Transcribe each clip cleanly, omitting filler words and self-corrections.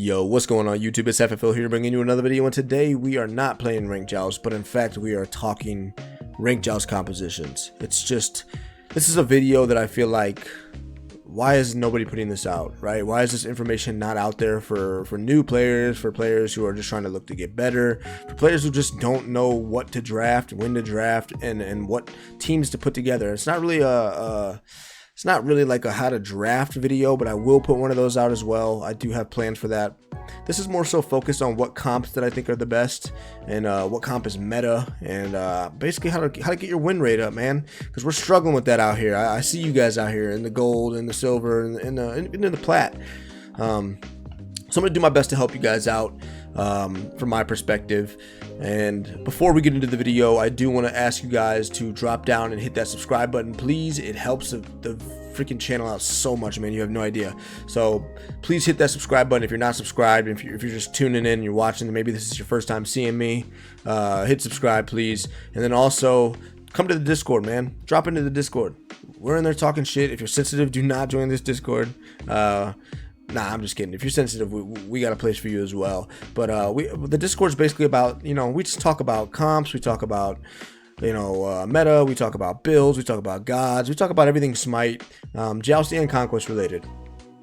Yo, what's going on YouTube? It's FFL here bringing you another video, and today we are not playing Ranked Joust, but in fact we are talking Ranked Joust compositions. It's just, this is a video that I feel like, why is nobody putting this out, right? Why is this information not out there for new players, for players who are just trying to look to get better, for players who just don't know what to draft, when to draft, and what teams to put together? It's not really it's not really like a how to draft video, but I will put one of those out as well. I do have plans for that. This is more so focused on what comps that I think are the best, and what comp is meta, and basically how to get your win rate up, man. Because we're struggling with that out here. I see you guys out here in the gold, and the silver, and in the plat. So I'm gonna do my best to help you guys out from my perspective. And before we get into the video, I do want to ask you guys to drop down and hit that subscribe button, please. It helps the freaking channel out so much, man. You have no idea. So please hit that subscribe button if you're not subscribed. If you're just tuning in, you're watching, and maybe this is your first time seeing me, hit subscribe, please. And then also come to the Discord, man. Drop into the Discord. We're in there talking shit. If you're sensitive, do not join this Discord. Nah, I'm just kidding. If you're sensitive, we got a place for you as well. But the Discord is basically about, we just talk about comps, we talk about, meta, we talk about builds, we talk about gods, we talk about everything Smite, Joust and Conquest related.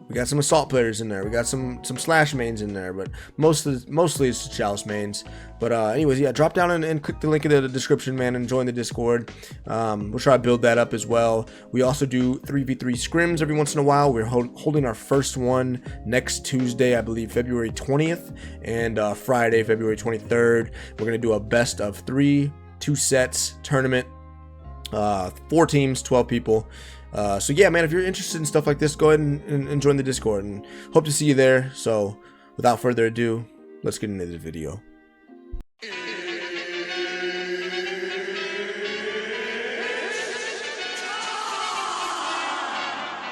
We got some assault players in there. We got some slash mains in there, but mostly it's Joust mains. But anyways, yeah, drop down and click the link in the description, man, and join the Discord. We'll try to build that up as well. We also do 3v3 scrims every once in a while. We're holding our first one next Tuesday, I believe February 20th, and Friday, February 23rd. We're gonna do a best of 3, 2 sets tournament, 4 teams, 12 people. So yeah, man, if you're interested in stuff like this, go ahead and join the Discord, and hope to see you there. So without further ado, let's get into the video.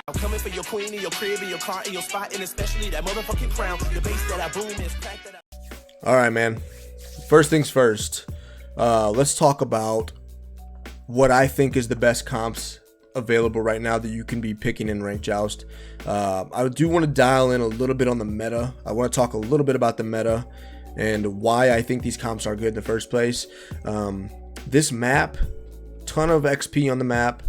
I'm coming for your queen and your crib and your car and your spot, and especially that motherfucking crown. The bass that I boom is crack that I... All right, man. First things first. Let's talk about what I think is the best comps available right now that you can be picking in Ranked Joust. I do want to dial in a little bit on the meta. I want to talk a little bit about the meta and why I think these comps are good in the first place. This map, ton of XP on the map,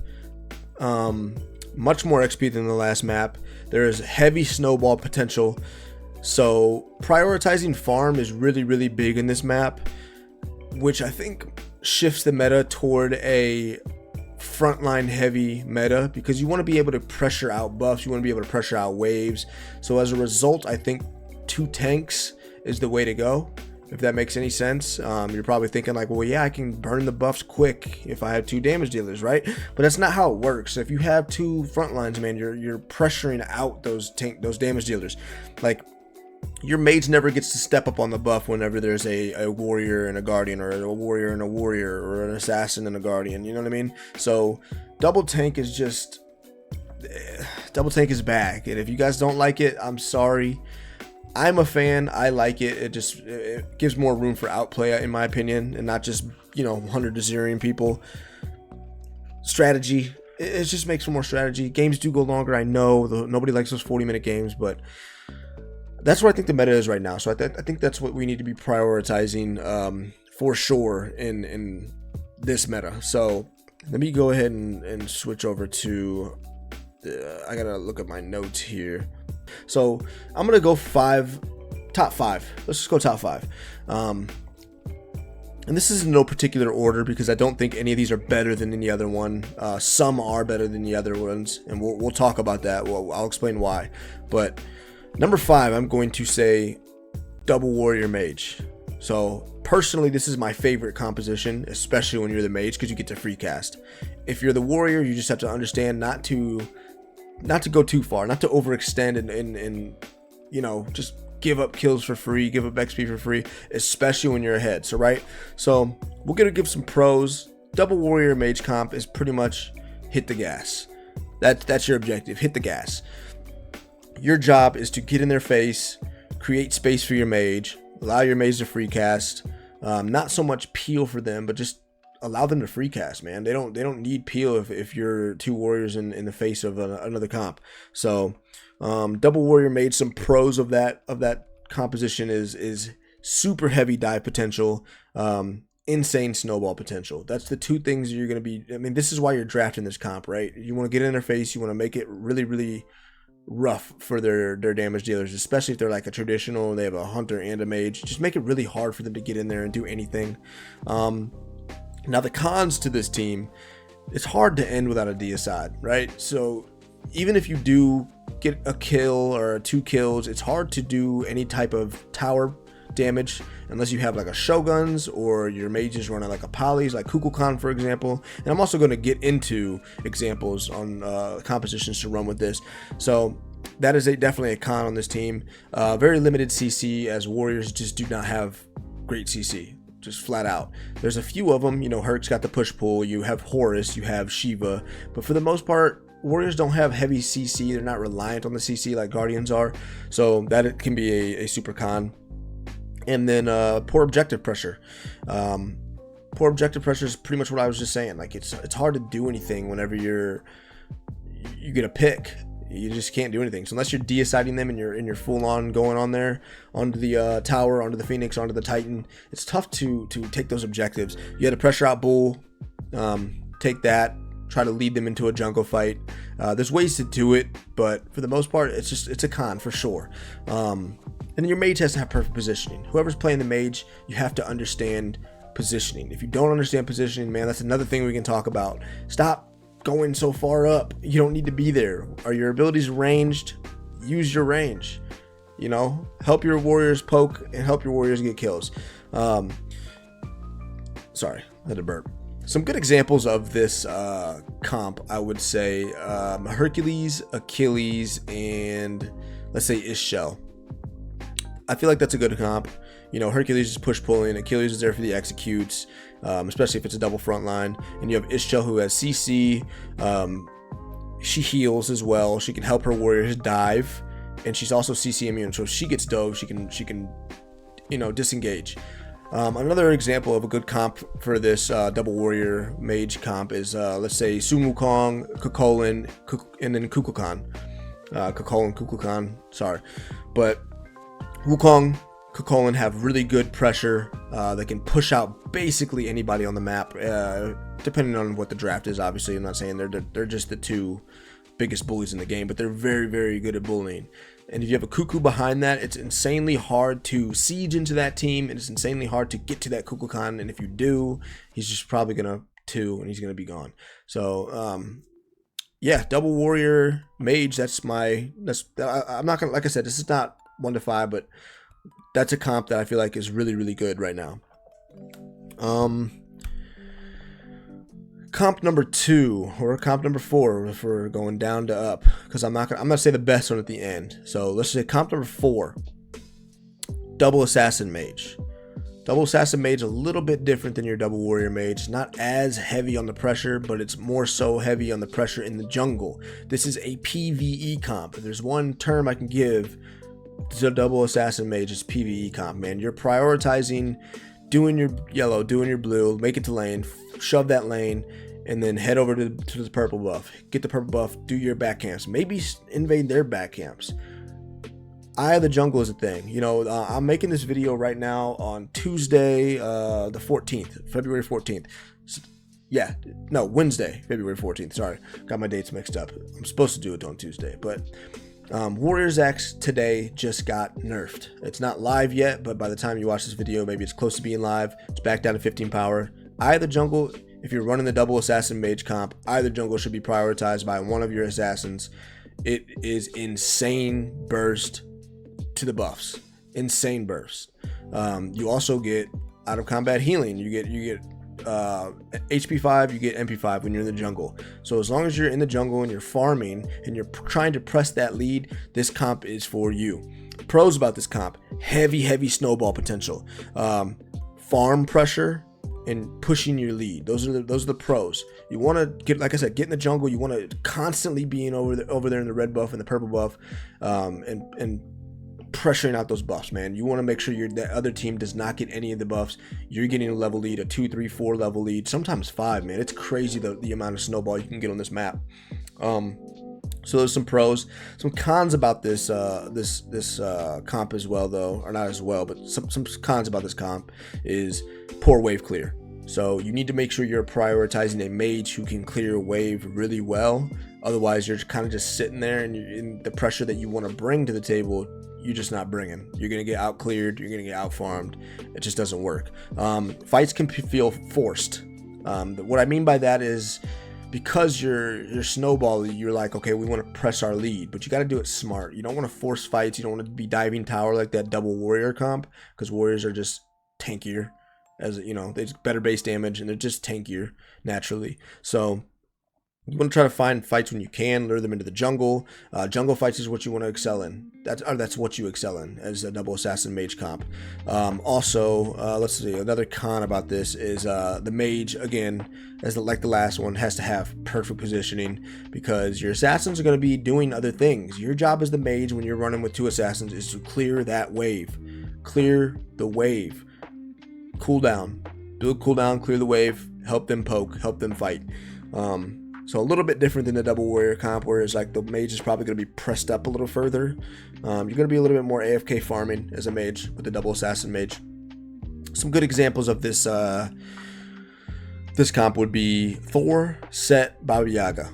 much more XP than the last map. There is heavy snowball potential, so prioritizing farm is really big in this map, which I think shifts the meta toward a frontline heavy meta, because you want to be able to pressure out buffs, you want to be able to pressure out waves. So as a result, I think 2 tanks is the way to go, if that makes any sense. You're probably thinking like, well, yeah, I can burn the buffs quick if I have 2 damage dealers, right? But that's not how it works. If you have 2 front lines, man, you're pressuring out those damage dealers. Like, your mage never gets to step up on the buff whenever there's a warrior and a guardian, or a warrior and a warrior, or an assassin and a guardian, you know what I mean? So double tank is just, double tank is back, and if you guys don't like it, I'm sorry. I'm a fan. I like it. It gives more room for outplay, in my opinion, and not just 100 to 0 people. Strategy, it just makes for more strategy. Games do go longer, I know. Nobody likes those 40-minute games, but that's what I think the meta is right now. So I think that's what we need to be prioritizing for sure in this meta. So let me go ahead and switch over to, I gotta look at my notes here. So I'm gonna go top five. Let's just go top 5. And this is in no particular order, because I don't think any of these are better than any other one. Some are better than the other ones, and we'll talk about that. I'll explain why. But number 5, I'm going to say double warrior mage. So personally, this is my favorite composition, especially when you're the mage, because you get to free cast. If you're the warrior, you just have to understand not to go too far, not to overextend and just give up kills for free, give up XP for free, especially when you're ahead. So we're gonna give some pros. Double warrior mage comp is pretty much hit the gas. That's your objective. Hit the gas. Your job is to get in their face, create space for your mage, allow your mage to free cast. Not so much peel for them, but just allow them to free cast, man. They don't need peel if you're two warriors in the face of another comp. So double warrior made some pros of that composition is super heavy dive potential, insane snowball potential. That's the two things you're going to be. I mean, this is why you're drafting this comp, right? You want to get in their face. You want to make it really, really rough for their damage dealers, especially if they're like a traditional, they have a hunter and a mage. Just make it really hard for them to get in there and do anything. Now the cons to this team, it's hard to end without a deicide, right? So even if you do get a kill or 2 kills, it's hard to do any type of tower damage unless you have like a shoguns or your mages running like a polys, like Kukulkan for example. And I'm also going to get into examples on compositions to run with this. So that is definitely a con on this team. Very limited CC, as warriors just do not have great CC, just flat out. There's a few of them, you know, Herc's got the push pull, you have Horus, you have Shiva, but for the most part warriors don't have heavy CC. They're not reliant on the CC like guardians are, so that it can be a super con. And then poor objective pressure. Poor objective pressure is pretty much what I was just saying. Like it's hard to do anything whenever you get a pick. You just can't do anything. So unless you're deciding them and you're full on going on there onto the tower, onto the Phoenix, onto the Titan, it's tough to take those objectives. You had to pressure out bull, take that, try to lead them into a jungle fight. There's ways to do it, but for the most part, it's a con for sure. And then your mage has to have perfect positioning. Whoever's playing the mage, you have to understand positioning. If you don't understand positioning, man, that's another thing we can talk about. Stop going so far up. You don't need to be there. Are your abilities ranged? Use your range. You know, help your warriors poke and help your warriors get kills. Sorry, I had to burp. Some good examples of this comp, I would say Hercules, Achilles, and let's say Ishshel. I feel like that's a good comp. You know, Hercules is push pulling, Achilles is there for the executes, especially if it's a double front line. And you have Ishshel who has CC. She heals as well. She can help her warriors dive, and she's also CC immune. So if she gets dove, she can you know, disengage. Another example of a good comp for this double warrior mage comp is let's say Sun Wukong, Kukulkan, and then Kukulkan. Kukulkan, sorry, but Wukong, Kukulkan have really good pressure. They can push out basically anybody on the map, depending on what the draft is. Obviously, I'm not saying they're just the two biggest bullies in the game, but they're very, very good at bullying. And if you have a Cuckoo behind that, it's insanely hard to siege into that team, and it's insanely hard to get to that Kukulkan. And if you do, he's just probably gonna 2 and he's gonna be gone. So yeah, double warrior mage. I'm not gonna, like I said, this is not 1 to 5, but that's a comp that I feel like is really, really good right now. Comp number 2 or comp number 4 if we're going down to up, because I'm gonna say the best one at the end. So let's say comp number 4, double assassin mage. Double assassin mage a little bit different than your double warrior mage. Not as heavy on the pressure, but it's more so heavy on the pressure in the jungle. This is a PvE comp. If there's one term I can give to double assassin mage, is PvE comp, man. You're prioritizing doing your yellow, doing your blue, make it to lane, shove that lane, and then head over to the purple buff. Get the purple buff, do your back camps. Maybe invade their back camps. Eye of the jungle is a thing. You know, I'm making this video right now on Tuesday, the 14th, February 14th. Yeah, no, Wednesday, February 14th. Sorry, got my dates mixed up. I'm supposed to do it on Tuesday, but Warriors X today just got nerfed. It's not live yet, but by the time you watch this video, maybe it's close to being live. It's back down to 15 power. Eye of the jungle, if you're running the double assassin mage comp, Eye of the jungle should be prioritized by one of your assassins. It is insane burst to the buffs. Insane burst. You also get out of combat healing. You get HP 5, you get MP 5 when you're in the jungle. So as long as you're in the jungle and you're farming and you're trying to press that lead, this comp is for you. Pros about this comp: heavy snowball potential, farm pressure, and pushing your lead. Those are the pros. You want to get, like I said, get in the jungle. You want to constantly be over there in the red buff and the purple buff, and pressuring out those buffs, man. You want to make sure the other team does not get any of the buffs. You're getting a level lead, a 2, 3, 4 level lead, sometimes 5, man. It's crazy the amount of snowball you can get on this map. So there's some pros, some cons about this comp as well, though, or not as well, but some cons about this comp is poor wave clear. So you need to make sure you're prioritizing a mage who can clear wave really well. Otherwise, you're kind of just sitting there, and in the pressure that you want to bring to the table, you're just not bringing. You're gonna get out cleared. You're gonna get out farmed. It just doesn't work. Fights can feel forced. What I mean by that is, because you're snowballing, you're like, okay, we want to press our lead, but you got to do it smart. You don't want to force fights. You don't want to be diving tower like that double warrior comp, because warriors are just tankier, as you know, they just better base damage, and they're just tankier naturally. So you want to try to find fights when you can, lure them into the jungle. Jungle fights is what you want to excel in. That's what you excel in as a double assassin mage comp. Let's see, another con about this is the mage, again, like the last one, has to have perfect positioning, because your assassins are going to be doing other things. Your job as the mage when you're running with 2 assassins is to clear that wave. Clear the wave. Cooldown. Build cooldown, clear the wave, help them poke, help them fight. So a little bit different than the double warrior comp, whereas like the mage is probably going to be pressed up a little further. You're going to be a little bit more AFK farming as a mage with the double assassin mage. Some good examples of this this comp would be Thor, Set, Baba Yaga.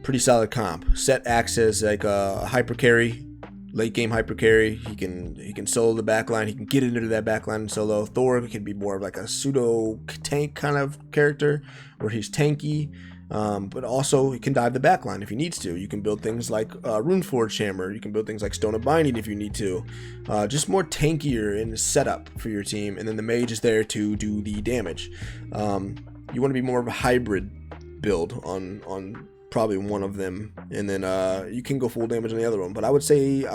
Pretty solid comp. Set acts as like a hyper carry, late game hyper carry. He can solo the backline. He can get into that backline solo. Thor can be more of like a pseudo tank kind of character, where he's tanky. But also he can dive the backline if he needs to. You can build things like Runeforged Hammer. You can build things like Stone of Binding if you need to. Just more tankier in the setup for your team. And then the mage is there to do the damage. You want to be more of a hybrid build on probably one of them, and then you can go full damage on the other one. But I would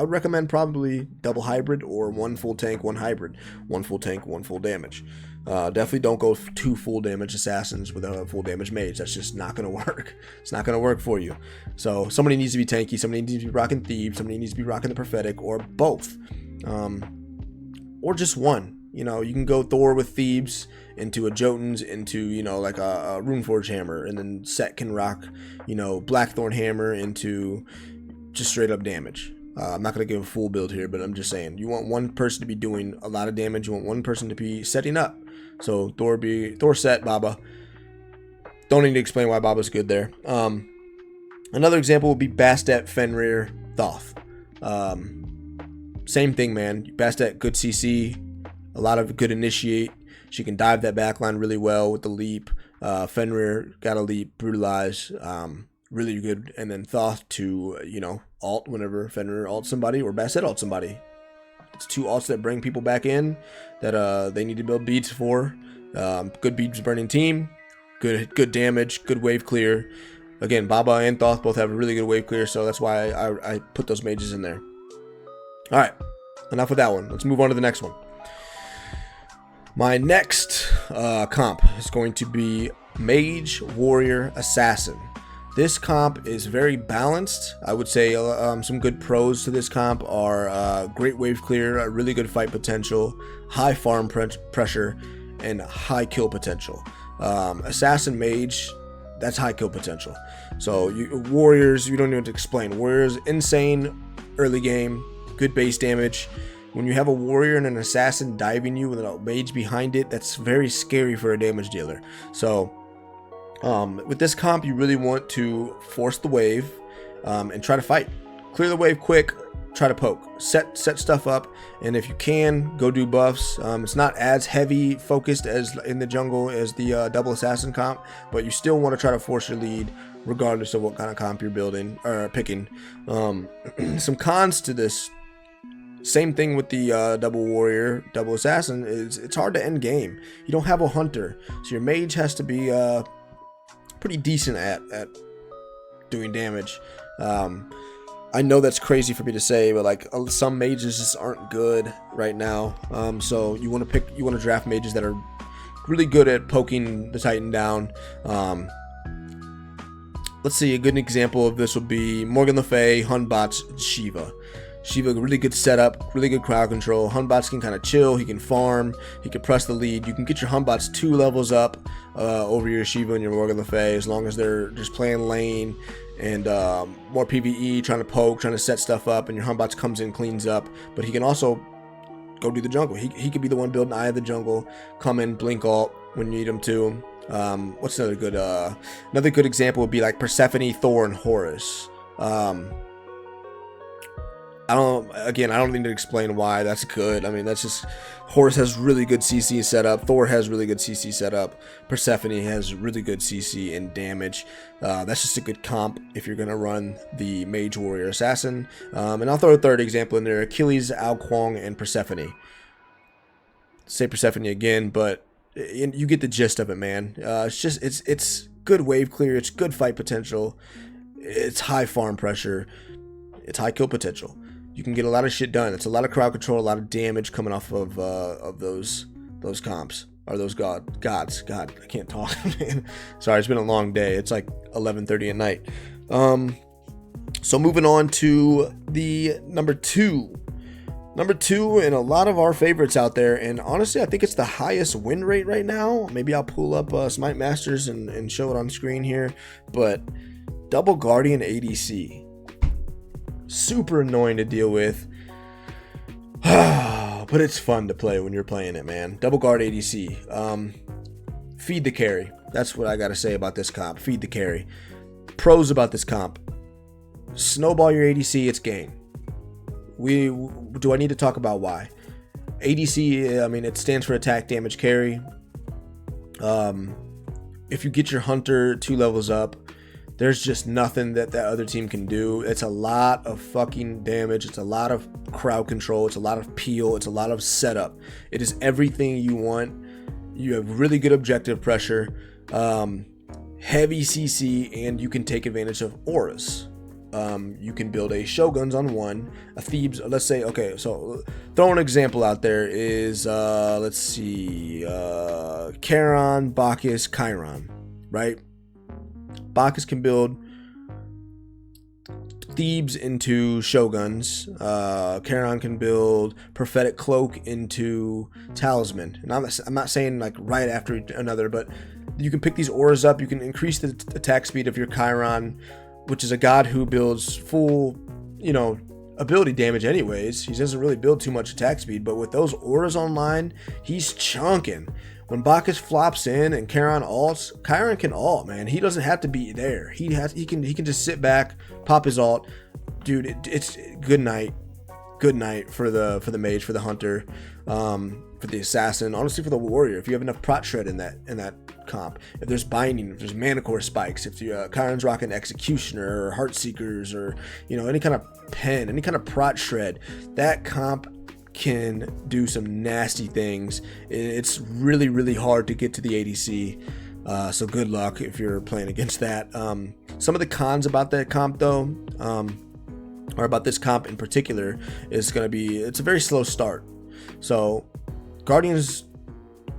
recommend probably double hybrid, or 1 full tank, 1 hybrid, 1 full tank, 1 full damage. Definitely don't go 2 full damage assassins with a full damage mage. That's just not going to work. It's not going to work for you. So somebody needs to be tanky, somebody needs to be rocking Thebes, somebody needs to be rocking the Prophetic, or both. Or just one. You know, you can go Thor with Thebes into a Jotuns, into, you know, like a Runeforged Hammer, and then Set can rock, you know, Blackthorn Hammer into just straight up damage. I'm not going to give a full build here, but I'm just saying, you want one person to be doing a lot of damage. You want one person to be setting up. So Thor, Set, Baba. Don't need to explain why Baba's good there. Another example would be Bastet, Fenrir, Thoth. Same thing, man. Bastet, good CC, a lot of good initiate. She can dive that backline really well with the leap. Fenrir got a leap, brutalize, really good. And then Thoth to, you know, alt whenever Fenrir alts somebody, or Bastet alts somebody. It's 2 alts that bring people back in that they need to build beads for. Good beads burning team, good damage, good wave clear. Again, Baba and Thoth both have a really good wave clear, so that's why I put those mages in there. All right, enough with that one. Let's move on to the next one. My next comp is going to be Mage, Warrior, Assassin. This comp is very balanced. I would say some good pros to this comp are great wave clear, really good fight potential, high farm pressure, and high kill potential. Assassin, Mage, that's high kill potential. So Warriors, you don't need to explain. Warriors, insane early game, good base damage. When you have a warrior and an assassin diving you with a mage behind it, that's very scary for a damage dealer. So with this comp, you really want to force the wave and try to fight. Clear the wave quick, try to poke. Set stuff up, and if you can, go do buffs. It's not as heavy focused as in the jungle as the double assassin comp, but you still want to try to force your lead regardless of what kind of comp you're building or picking. Some cons to this. Same thing with the double warrior, double assassin, is it's hard to end game. You don't have a hunter, so your mage has to be pretty decent at doing damage. I know that's crazy for me to say, but like some mages just aren't good right now. So you want to draft mages that are really good at poking the Titan down. Let's see, a good example of this would be Morgan Le Fay, Hunbots, Shiva. Shiva, really good setup, really good crowd control. Hunbots can kind of chill, he can farm, he can press the lead. You can get your Hunbots 2 levels up over your Shiva and your Morgan Le Fay, as long as they're just playing lane and more PvE, trying to poke, trying to set stuff up, and your Humbots comes in, cleans up. But he can also go do the jungle. He could be the one building Eye of the Jungle, come in, blink ult when you need him to. What's another good example would be like Persephone, Thor, and Horus. I don't need to explain why that's good. I mean, that's just, Horus has really good CC setup. Thor has really good CC setup. Persephone has really good CC and damage. That's just a good comp if you're gonna run the Mage, Warrior, Assassin. And I'll throw a third example in there: Achilles, Ao Kuang, and Persephone. Say Persephone again, but you get the gist of it, man. It's good wave clear. It's good fight potential. It's high farm pressure. It's high kill potential. You can get a lot of shit done. It's a lot of crowd control, a lot of damage coming off of those comps, or those gods. God, I can't talk, man. Sorry, it's been a long day. It's like 11:30 at night. So moving on to the number two, and a lot of our favorites out there. And honestly, I think it's the highest win rate right now. Maybe I'll pull up SMITE Masters and show it on screen here. But Double Guardian ADC. Super annoying to deal with, but it's fun to play when you're playing it, man. Double Guard ADC. Feed the carry. That's what I gotta say about this comp. Feed the carry. Pros about this comp: snowball your ADC, it's game. Do I need to talk about why? ADC, I mean, it stands for attack, damage, carry. If you get your hunter 2 levels up, there's just nothing that other team can do. It's a lot of fucking damage. It's a lot of crowd control. It's a lot of peel. It's a lot of setup. It is everything you want. You have really good objective pressure, heavy CC, and you can take advantage of auras. You can build a Shoguns on one, a Thebes. Let's say, okay, so throw an example out there is, let's see, Charon, Bacchus, Chiron, right? Bacchus can build Thebes into Shoguns. Charon can build Prophetic Cloak into Talisman. And I'm not saying like right after another, but you can pick these auras up. You can increase the attack speed of your Chiron, which is a god who builds full, ability damage anyways. He doesn't really build too much attack speed, but with those auras online, he's chunking. When Bacchus flops in and Charon ults, Chiron can ult, man. He doesn't have to be there. He can just sit back, pop his ult. Dude, it's good night. Good night for the mage, for the hunter, for the assassin, honestly for the warrior. If you have enough prot shred in that comp, if there's binding, if there's manicore spikes, if Chiron's rocking executioner or heartseekers, or any kind of pen, any kind of prot shred, that comp can do some nasty things. It's really, really hard to get to the ADC, so good luck if you're playing against that. Some of the cons about that comp though, or about this comp in particular, is going to be, it's a very slow start. So Guardians,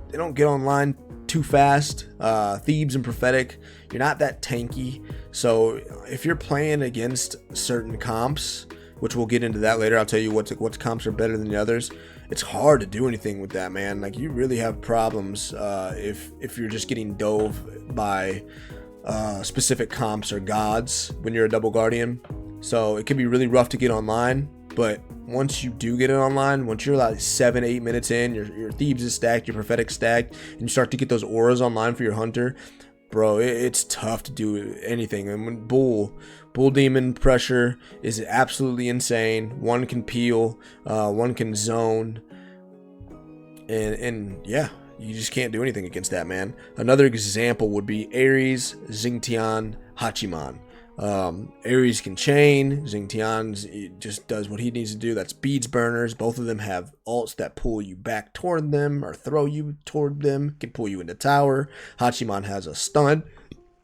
they don't get online too fast. Thebes and Prophetic, you're not that tanky. So if you're playing against certain comps, which we'll get into that later, I'll tell you what comps are better than the others. It's hard to do anything with that, man. Like, you really have problems if you're just getting dove by specific comps or gods when you're a double guardian. So it can be really rough to get online, but once you do get it online, once you're like 7-8 minutes in, your Thebes is stacked, your Prophetic stacked, and you start to get those auras online for your hunter, bro, it's tough to do anything. And when Bull Demon pressure is absolutely insane. One can peel, one can zone, and yeah, you just can't do anything against that, man. Another example would be Ares, Xingtian, Hachiman. Ares can chain, Xingtian just does what he needs to do. That's beads burners. Both of them have ults that pull you back toward them or throw you toward them, can pull you into tower. Hachiman has a stun.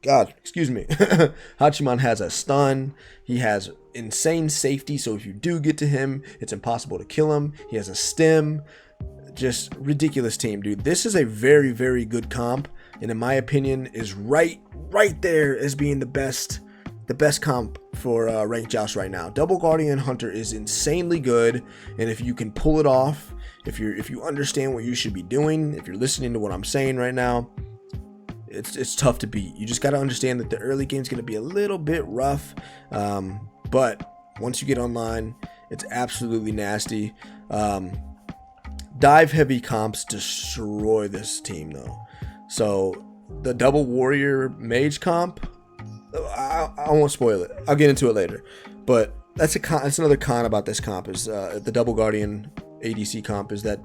God, excuse me. Hachiman has a stun. He has insane safety, so if you do get to him, it's impossible to kill him. He has a stem. Just ridiculous team, dude. This is a very, very good comp, and in my opinion is right there as being the best comp for ranked joust right now. Double Guardian Hunter is insanely good, and if you can pull it off, if you understand what you should be doing, if you're listening to what I'm saying right now, it's tough to beat. You just got to understand that the early game is going to be a little bit rough, but once you get online, it's absolutely nasty. Dive heavy comps destroy this team though. So the double warrior mage comp, I won't spoil it. I'll get into it later. But that's another con about this comp is the double guardian ADC comp is that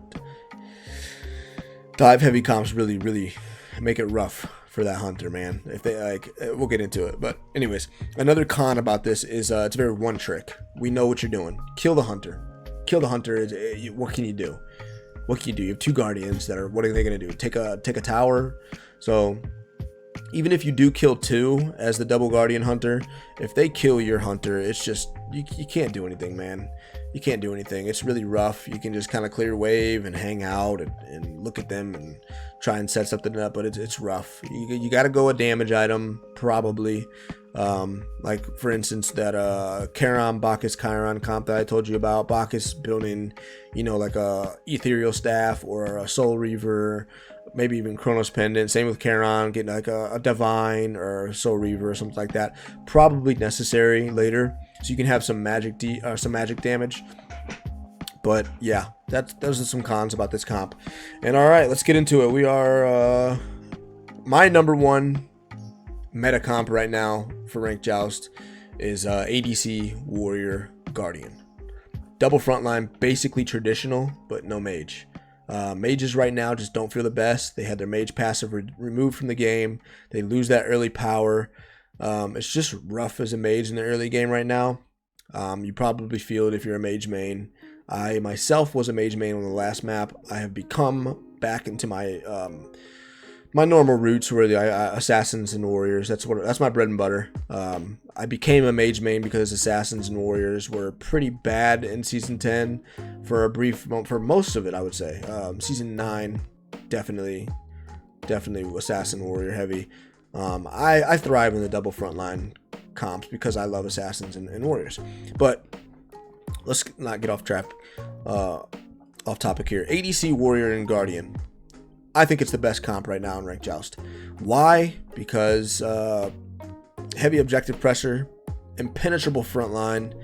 dive heavy comps really make it rough for that hunter, man. If they like, we'll get into it. But anyways, another con about this is it's very one trick. We know what you're doing. Kill the hunter. Kill the hunter. What can you do? What can you do? You have two guardians that are. What are they gonna do? Take a tower. So even if you do kill two as the double guardian hunter, if they kill your hunter, it's just you can't do anything, man. You can't do anything. It's really rough. You can just kind of clear wave and hang out and look at them and try and set something up, but it's rough. You got to go a damage item probably. Like for instance that Charon Bacchus Chiron comp that I told you about. Bacchus building, like a ethereal staff or a soul reaver, maybe even Chronos Pendant. Same with Charon, getting like a divine or a soul reaver or something like that. Probably necessary later, so you can have some magic damage. But yeah, those are some cons about this comp. And all right, let's get into it. We are my number one meta comp right now for Ranked Joust is ADC Warrior Guardian. Double frontline, basically traditional, but no mage. Mages right now just don't feel the best. They had their mage passive removed from the game. They lose that early power. It's just rough as a mage in the early game right now. You probably feel it if you're a mage main. I myself was a mage main on the last map. I have become back into my my normal roots were the assassins and warriors. That's my bread and butter. I became a mage main because assassins and warriors were pretty bad in season 10 for most of it, I would say. Season 9 definitely assassin warrior heavy. I thrive in the double frontline comps because I love assassins and warriors. But let's not get off topic here. ADC warrior and guardian. I think it's the best comp right now in Ranked Joust. Why? Because heavy objective pressure, impenetrable frontline,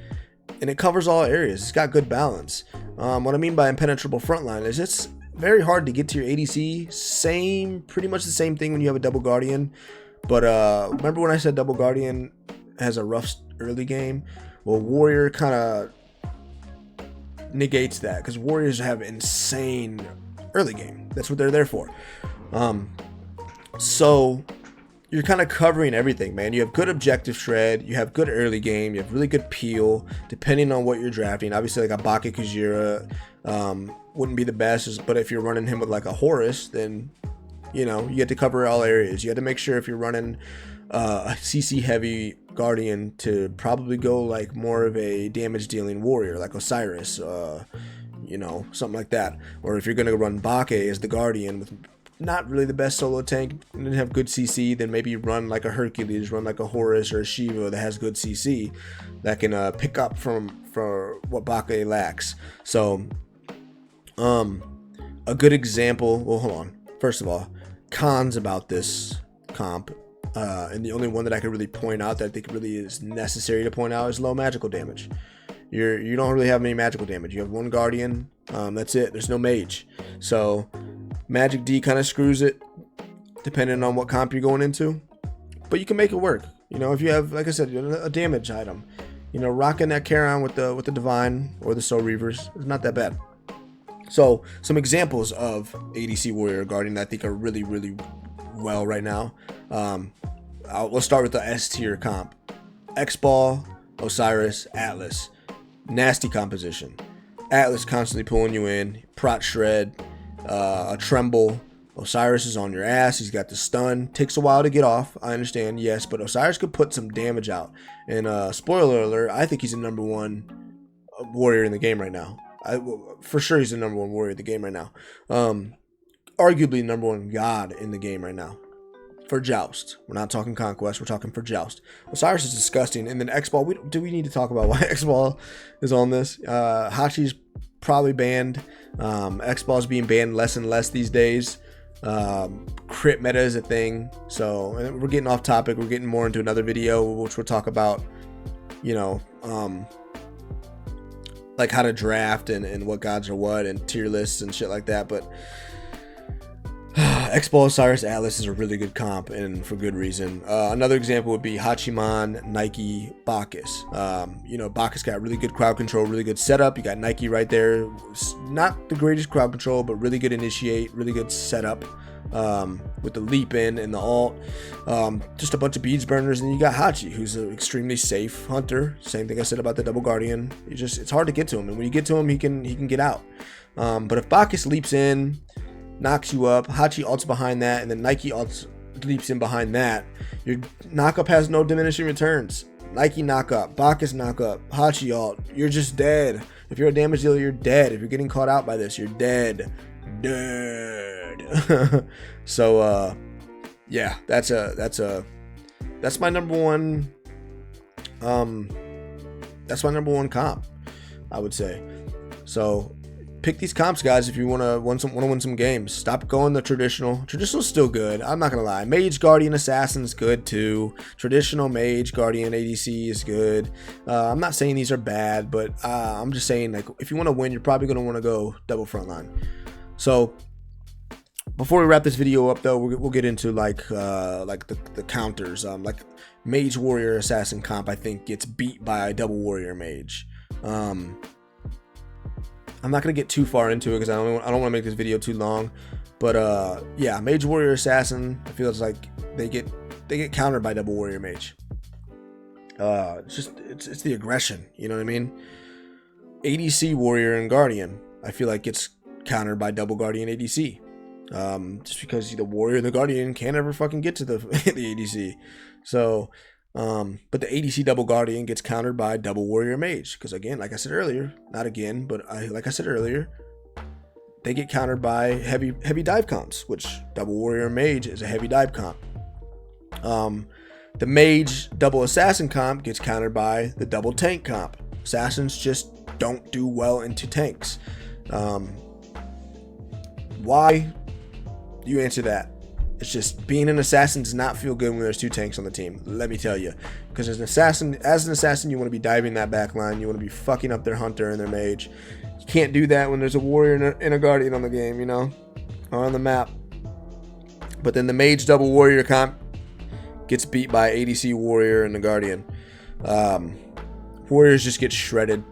and it covers all areas. It's got good balance. What I mean by impenetrable frontline is it's very hard to get to your ADC. Pretty much the same thing when you have a double guardian. But remember when I said double guardian has a rough early game? Well, warrior kind of negates that because warriors have insane early game. That's what they're there for. So you're kind of covering everything, man. You have good objective shred, you have good early game, you have really good peel depending on what you're drafting. Obviously like a Baka Kujira wouldn't be the best, but if you're running him with like a Horus, then you get to cover all areas. You have to make sure if you're running a CC heavy guardian to probably go like more of a damage dealing warrior like Osiris, something like that. Or if you're going to run Bake as the guardian with not really the best solo tank and then have good CC, then maybe run like a Hercules, run like a Horus or a Shiva that has good CC that can pick up for what Bake lacks. So a good example, well, hold on. First of all, cons about this comp, and the only one that I could really point out that I think really is necessary to point out is low magical damage. You don't really have any magical damage. You have one guardian, that's it. There's no mage. So magic D kind of screws it depending on what comp you're going into, but you can make it work. If you have, like I said, a damage item, rocking that Charon with the divine or the soul reavers is not that bad. So some examples of ADC warrior guardian that I think are really well right now. Let's start with the S tier comp. X-Ball, Osiris, Atlas. Nasty composition. Atlas constantly pulling you in. Prot shred, a tremble. Osiris is on your ass. He's got the stun. Takes a while to get off. I understand, yes, but Osiris could put some damage out. And spoiler alert, I think he's the number one warrior in the game right now. For sure he's the number one warrior in the game right now. Arguably number one god in the game right now. For Joust. We're not talking Conquest. We're talking for Joust. Osiris is disgusting. And then X-Ball. Do we need to talk about why X-Ball is on this? Hachi's probably banned. X-Ball is being banned less and less these days. Crit meta is a thing. So and we're getting off topic. We're getting more into another video, which we'll talk about, you know, like how to draft and what gods are what and tier lists and shit like that. But Expo Osiris Atlas is a really good comp, and for good reason. Another example would be Hachiman, Nike, Bacchus. You know, Bacchus got really good crowd control, really good setup. You got Nike right there. Not the greatest crowd control, but really good initiate, really good setup with the leap in and the alt. Just a bunch of beads burners, and you got Hachi, who's an extremely safe hunter. Same thing I said about the double guardian. It's hard to get to him, and when you get to him, he can get out. But if Bacchus leaps in, knocks you up, Hachi ults behind that, and then Nike ults leaps in behind that, your knockup has no diminishing returns. Nike knockup, Bacchus knockup, Hachi ult, you're just dead. If you're a damage dealer, you're dead. If you're getting caught out by this, you're dead. So yeah, that's my number one comp, I would say. So pick these comps, guys, if you want to win some games. Stop going the traditional. Traditional's still good. I'm not gonna lie. Mage, Guardian, Assassin's good too. Traditional Mage, Guardian, ADC is good. I'm not saying these are bad, but I'm just saying, like, if you want to win, you're probably gonna want to go double frontline. So before we wrap this video up, though, we'll get into like the counters. Like Mage, Warrior, Assassin comp, I think gets beat by a double Warrior Mage. I'm not gonna get too far into it because I don't want to make this video too long, but yeah, Mage, Warrior, Assassin, I feel it's like they get countered by double Warrior Mage. It's the aggression, you know what I mean? ADC, Warrior, and Guardian, I feel like gets countered by double Guardian ADC, just because the Warrior and the Guardian can't ever fucking get to the the ADC. So but the ADC double Guardian gets countered by double Warrior Mage, because again, like I said earlier, like I said earlier, they get countered by heavy dive comps, which double Warrior Mage is a heavy dive comp. The Mage double Assassin comp gets countered by the double tank comp. Assassins just don't do well into tanks. Why? You answer that. It's just being an assassin does not feel good when there's two tanks on the team. Let me tell you, because as an assassin, you want to be diving that back line. You want to be fucking up their hunter and their mage. You can't do that when there's a warrior and a guardian on the game, you know, or on the map. But then the mage double warrior comp gets beat by ADC warrior and the guardian. Warriors just get shredded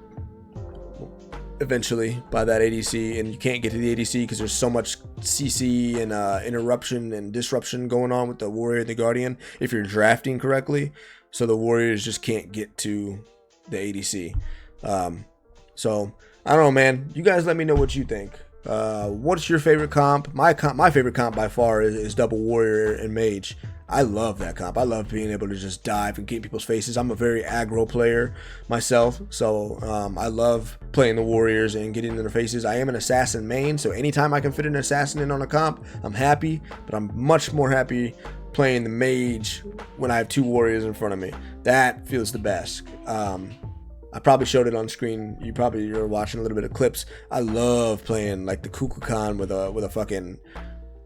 eventually by that ADC, and you can't get to the ADC because there's so much CC and interruption and disruption going on with the warrior and the guardian if you're drafting correctly. So the warriors just can't get to the ADC. So I don't know, man. You guys let me know what you think. What's your favorite comp? My favorite comp by far is double warrior and mage. I love that comp. I love being able to just dive and get in people's faces. I'm a very aggro player myself, so I love playing the warriors and getting in their faces. I am an assassin main, so anytime I can fit an assassin in on a comp, I'm happy, but I'm much more happy playing the mage when I have two warriors in front of me. That feels the best. I probably showed it on screen. You're watching a little bit of clips. I love playing like the Kukulkan with a fucking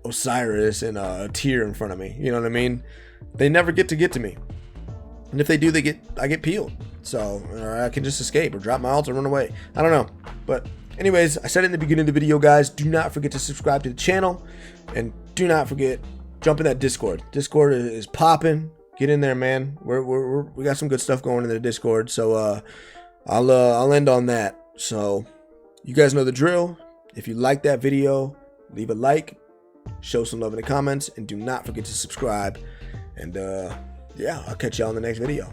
Osiris and a tier in front of me. You know what I mean? They never get to me, and if they do, I get peeled. So, or I can just escape or drop my ult or run away. I don't know. But anyways, I said it in the beginning of the video, guys. Do not forget to subscribe to the channel, and do not forget, jump in that Discord. Discord is popping. Get in there, man. We got some good stuff going in the Discord. So I'll end on that. So you guys know the drill. If you like that video, leave a like. Show some love in the comments, and do not forget to subscribe. And yeah, I'll catch y'all in the next video.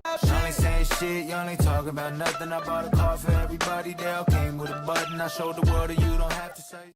You ain't saying shit, you ain't talking about nothing. I bought a car for everybody. They all came with a button. I showed the world that you don't have to say.